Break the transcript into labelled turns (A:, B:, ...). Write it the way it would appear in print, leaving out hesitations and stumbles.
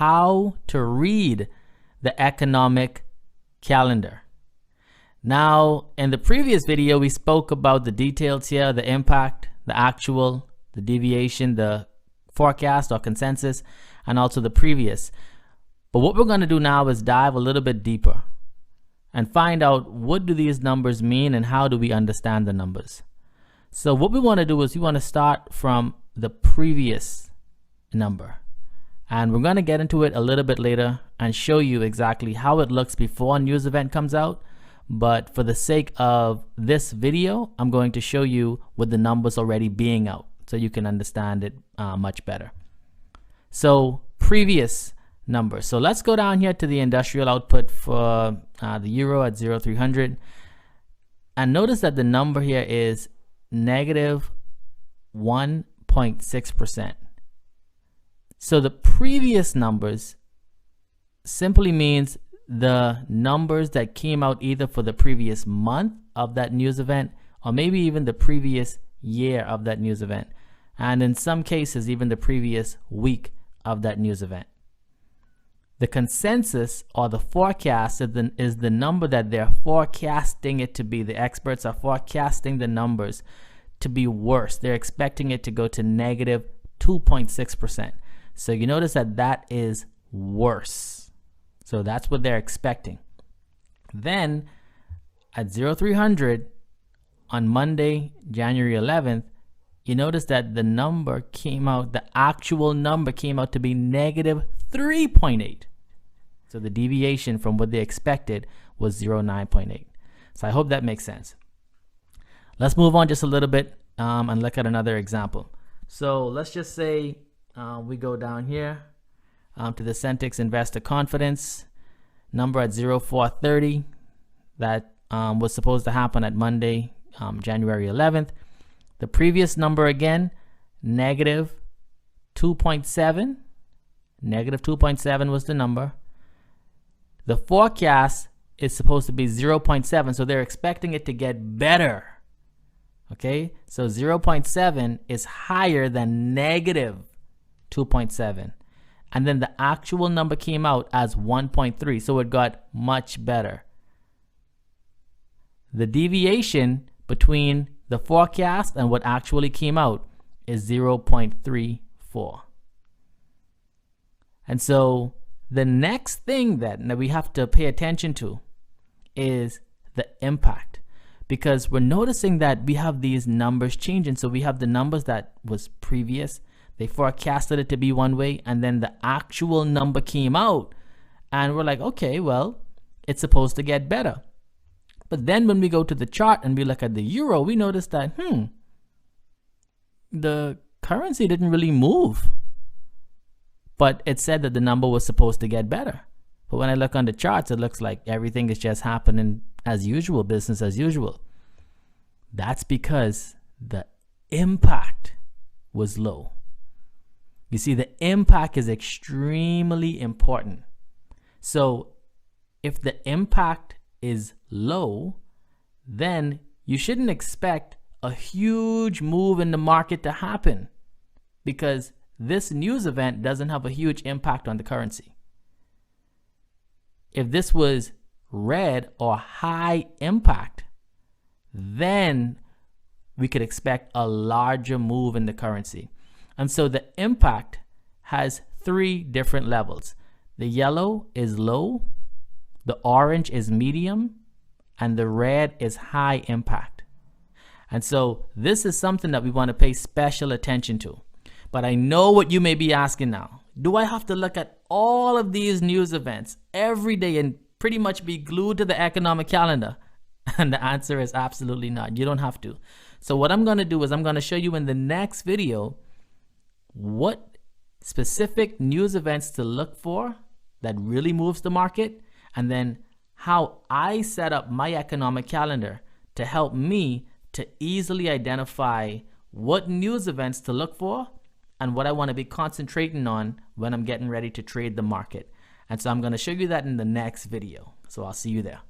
A: how to read the economic calendar. Now, in the previous video, we spoke about the details here, the impact, the actual, the deviation, the forecast or consensus, and also the previous. But what we're going to do now is dive a little bit deeper and find out what do these numbers mean and how do we understand the numbers. So what we want to do is we want to start from the previous number. And we're going to get into it a little bit later and show you exactly how it looks before a news event comes out. But for the sake of this video, I'm going to show you with the numbers already being out so you can understand it much better. So previous numbers. So let's go down here to the industrial output for the euro at 0,300. And notice that the number here is negative 1.6%. So the previous numbers simply means the numbers that came out either for the previous month of that news event or maybe even the previous year of that news event. And in some cases, even the previous week of that news event. The consensus or the forecast is the number that they're forecasting it to be. The experts are forecasting the numbers to be worse. They're expecting it to go to negative 2.6%. So you notice that that is worse. So that's what they're expecting. Then at 0,300 on Monday, January 11th, you notice that the number came out, the actual number came out to be negative 3.8. So the deviation from what they expected was 0.9. So I hope that makes sense. Let's move on just a little bit and look at another example. So let's just say we go down here to the Centix Investor Confidence number at 0,430. That was supposed to happen at Monday, January 11th. The previous number again, negative 2.7. Negative 2.7 was the number. The forecast is supposed to be 0.7, so they're expecting it to get better. Okay, so 0.7 is higher than negative 2.7. And then the actual number came out as 1.3, so it got much better. The deviation between the forecast and what actually came out is 0.34. And so the next thing that we have to pay attention to is the impact, because we're noticing that we have these numbers changing. So we have the numbers that was previous. They forecasted it to be one way, and then the actual number came out and we're like, okay, well, it's supposed to get better. But then when we go to the chart and we look at the euro, we notice that, the currency didn't really move. But it said that the number was supposed to get better. But when I look on the charts, it looks like everything is just happening as usual, business as usual. That's because the impact was low. You see, the impact is extremely important. So if the impact is low, then you shouldn't expect a huge move in the market to happen, because this news event doesn't have a huge impact on the currency. If this was red or high impact, then we could expect a larger move in the currency. And so the impact has three different levels. The yellow is low, the orange is medium, and the red is high impact. And so this is something that we want to pay special attention to. But I know what you may be asking now. Do I have to look at all of these news events every day and pretty much be glued to the economic calendar? And the answer is absolutely not. You don't have to. So what I'm going to do is I'm going to show you in the next video what specific news events to look for that really moves the market, and then how I set up my economic calendar to help me to easily identify what news events to look for and what I want to be concentrating on when I'm getting ready to trade the market. And so I'm going to show you that in the next video. So I'll see you there.